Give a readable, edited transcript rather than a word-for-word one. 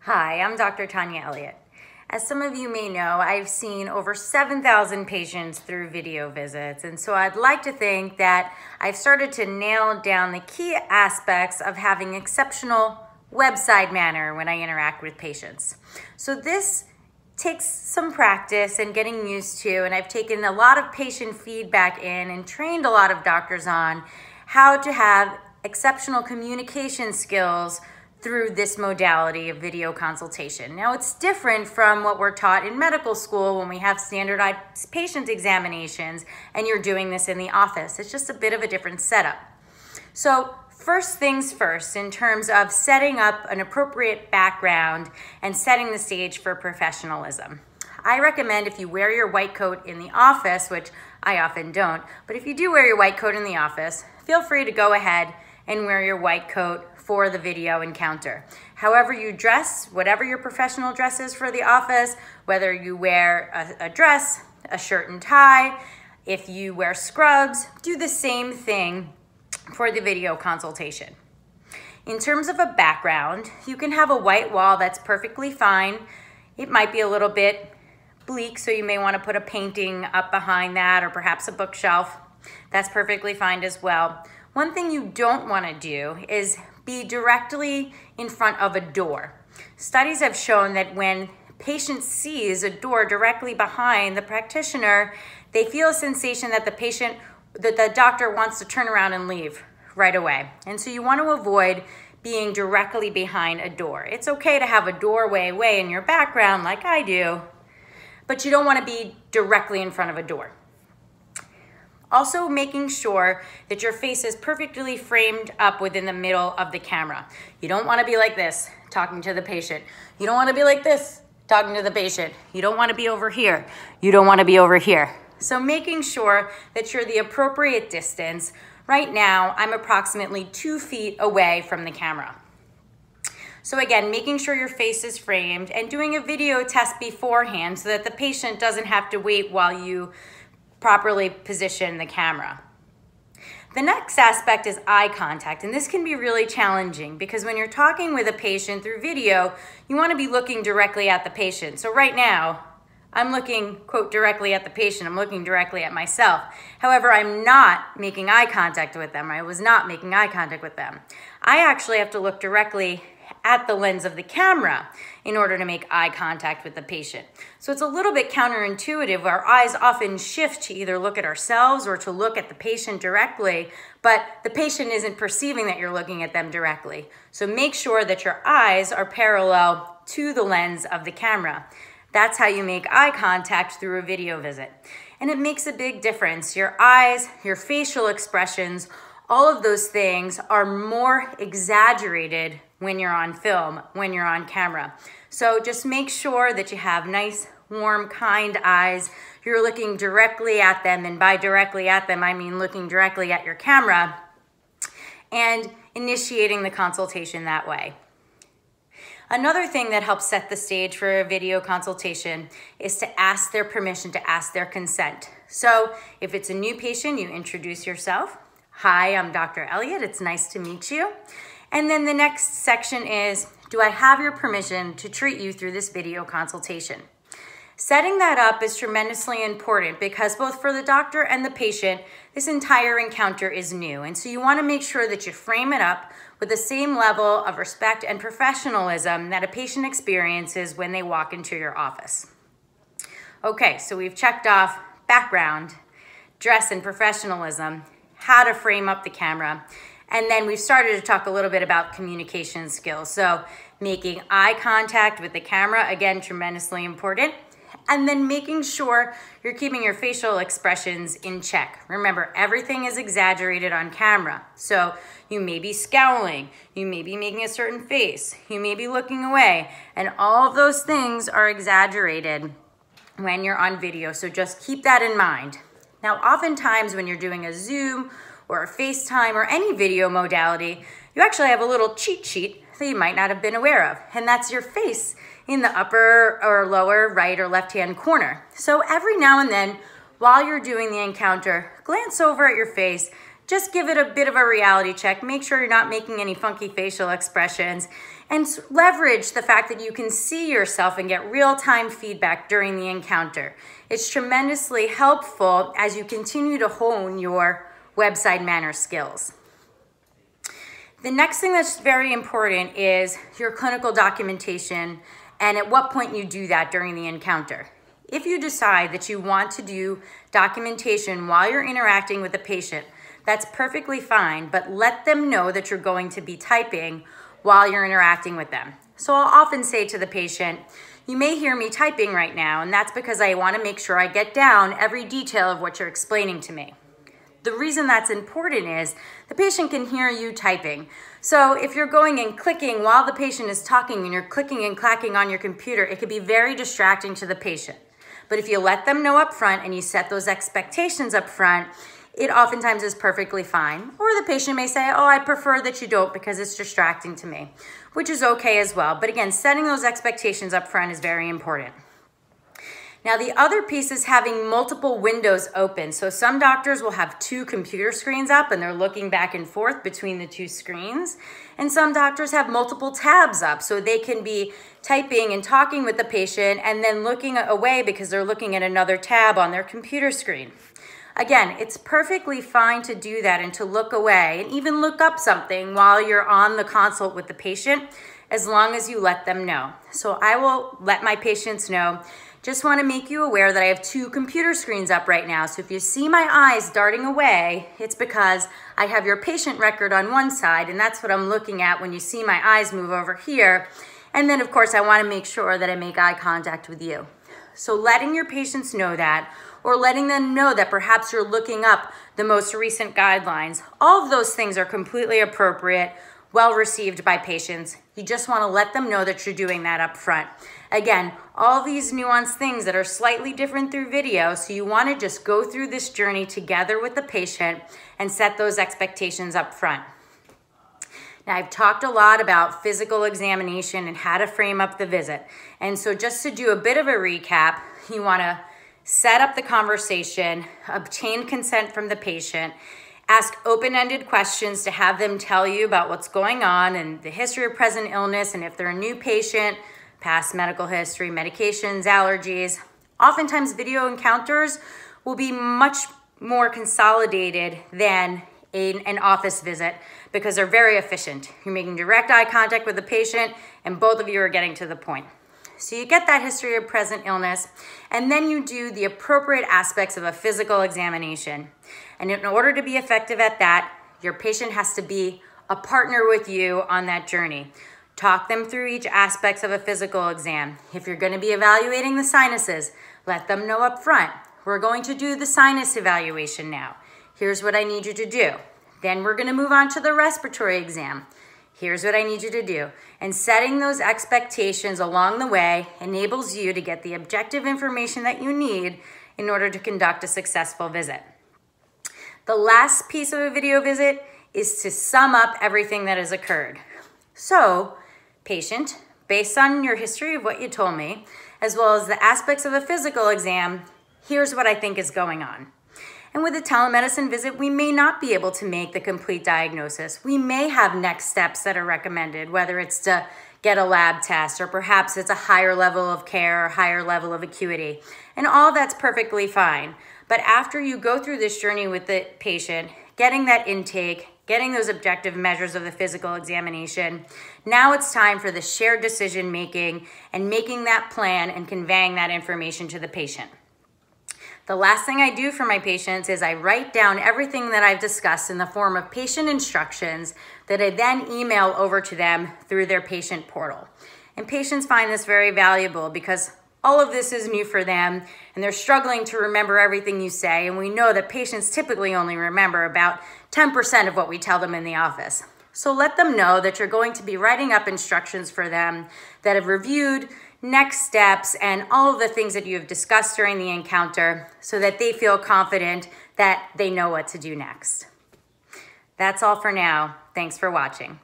Hi, I'm Dr. Tanya Elliott. As some of you may know, I've seen over 7,000 patients through video visits, and so I'd like to think that I've started to nail down the key aspects of having exceptional webside manner when I interact with patients. So this takes some practice and getting used to, and I've taken a lot of patient feedback in and trained a lot of doctors on how to have exceptional communication skills through this modality of video consultation. Now, it's different from what we're taught in medical school when we have standardized patient examinations and you're doing this in the office. It's just a bit of a different setup. So first things first, in terms of setting up an appropriate background and setting the stage for professionalism. I recommend if you wear your white coat in the office, which I often don't, but if you do wear your white coat in the office, feel free to go ahead and wear your white coat for the video encounter. However you dress, whatever your professional dress is for the office, whether you wear a dress, a shirt and tie, if you wear scrubs, do the same thing for the video consultation. In terms of a background, you can have a white wall that's perfectly fine. It might be a little bit bleak, so you may want to put a painting up behind that or perhaps a bookshelf. That's perfectly fine as well. One thing you don't want to do is be directly in front of a door. Studies have shown that when patient sees a door directly behind the practitioner, they feel a sensation that the doctor wants to turn around and leave right away. And so you want to avoid being directly behind a door. It's okay to have a doorway way in your background like I do, but you don't want to be directly in front of a door. Also, making sure that your face is perfectly framed up within the middle of the camera. You don't want to be like this, talking to the patient. You don't want to be like this, talking to the patient. You don't want to be over here. You don't want to be over here. So making sure that you're the appropriate distance. Right now, I'm approximately 2 feet away from the camera. So again, making sure your face is framed and doing a video test beforehand so that the patient doesn't have to wait while you properly position the camera. The next aspect is eye contact, and this can be really challenging because when you're talking with a patient through video, you want to be looking directly at the patient. So right now, I'm looking, quote, directly at the patient. I'm looking directly at myself. However, I'm not making eye contact with them. I was not making eye contact with them. I actually have to look directly at the lens of the camera in order to make eye contact with the patient. So it's a little bit counterintuitive. Our eyes often shift to either look at ourselves or to look at the patient directly, but the patient isn't perceiving that you're looking at them directly. So make sure that your eyes are parallel to the lens of the camera. That's how you make eye contact through a video visit. And it makes a big difference. Your eyes, your facial expressions, all of those things are more exaggerated when you're on film, when you're on camera. So just make sure that you have nice, warm, kind eyes. You're looking directly at them, and by directly at them, I mean looking directly at your camera and initiating the consultation that way. Another thing that helps set the stage for a video consultation is to ask their permission, to ask their consent. So if it's a new patient, you introduce yourself. Hi, I'm Dr. Elliott. It's nice to meet you. And then the next section is, do I have your permission to treat you through this video consultation? Setting that up is tremendously important because both for the doctor and the patient, this entire encounter is new. And so you want to make sure that you frame it up with the same level of respect and professionalism that a patient experiences when they walk into your office. Okay, so we've checked off background, dress and professionalism, how to frame up the camera, and then we've started to talk a little bit about communication skills. So making eye contact with the camera, again, tremendously important. And then making sure you're keeping your facial expressions in check. Remember, everything is exaggerated on camera. So you may be scowling, you may be making a certain face, you may be looking away, and all of those things are exaggerated when you're on video. So just keep that in mind. Now, oftentimes when you're doing a Zoom or a FaceTime or any video modality, you actually have a little cheat sheet that you might not have been aware of, and that's your face in the upper or lower right or left-hand corner. So every now and then, while you're doing the encounter, glance over at your face just give it a bit of a reality check. Make sure you're not making any funky facial expressions, and leverage the fact that you can see yourself and get real-time feedback during the encounter. It's tremendously helpful as you continue to hone your website manner skills. The next thing that's very important is your clinical documentation and at what point you do that during the encounter. If you decide that you want to do documentation while you're interacting with the patient, that's perfectly fine, but let them know that you're going to be typing while you're interacting with them. So I'll often say to the patient, you may hear me typing right now, and that's because I want to make sure I get down every detail of what you're explaining to me. The reason that's important is the patient can hear you typing. So if you're going and clicking while the patient is talking and you're clicking and clacking on your computer, it could be very distracting to the patient. But if you let them know up front and you set those expectations up front, it oftentimes is perfectly fine. Or the patient may say, oh, I prefer that you don't because it's distracting to me, which is okay as well. But again, setting those expectations up front is very important. Now, the other piece is having multiple windows open. So some doctors will have 2 computer screens up and they're looking back and forth between the 2 screens. And some doctors have multiple tabs up so they can be typing and talking with the patient and then looking away because they're looking at another tab on their computer screen. Again, it's perfectly fine to do that and to look away and even look up something while you're on the consult with the patient, as long as you let them know. So I will let my patients know, just want to make you aware that I have 2 computer screens up right now. So if you see my eyes darting away, it's because I have your patient record on one side, and that's what I'm looking at when you see my eyes move over here. And then of course I want to make sure that I make eye contact with you. So letting your patients know that, or letting them know that perhaps you're looking up the most recent guidelines, all of those things are completely appropriate, well received by patients. You just want to let them know that you're doing that up front. Again, all these nuanced things that are slightly different through video, so you want to just go through this journey together with the patient and set those expectations up front. Now, I've talked a lot about physical examination and how to frame up the visit. And so just to do a bit of a recap, you want to set up the conversation, obtain consent from the patient, ask open-ended questions to have them tell you about what's going on and the history of present illness, and if they're a new patient, past medical history, medications, allergies. Oftentimes video encounters will be much more consolidated than an office visit because they're very efficient. You're making direct eye contact with the patient and both of you are getting to the point. So you get that history of present illness, and then you do the appropriate aspects of a physical examination. And in order to be effective at that, your patient has to be a partner with you on that journey. Talk them through each aspect of a physical exam. If you're going to be evaluating the sinuses, let them know up front. We're going to do the sinus evaluation now. Here's what I need you to do. Then we're going to move on to the respiratory exam. Here's what I need you to do. And setting those expectations along the way enables you to get the objective information that you need in order to conduct a successful visit. The last piece of a video visit is to sum up everything that has occurred. So, patient, based on your history of what you told me, as well as the aspects of a physical exam, here's what I think is going on. And with a telemedicine visit, we may not be able to make the complete diagnosis. We may have next steps that are recommended, whether it's to get a lab test or perhaps it's a higher level of care or higher level of acuity. And all that's perfectly fine. But after you go through this journey with the patient, getting that intake, getting those objective measures of the physical examination, now it's time for the shared decision making and making that plan and conveying that information to the patient. The last thing I do for my patients is I write down everything that I've discussed in the form of patient instructions that I then email over to them through their patient portal. And patients find this very valuable because all of this is new for them and they're struggling to remember everything you say. And we know that patients typically only remember about 10% of what we tell them in the office. So let them know that you're going to be writing up instructions for them that have reviewed next steps and all of the things that you have discussed during the encounter so that they feel confident that they know what to do next. That's all for now. Thanks for watching.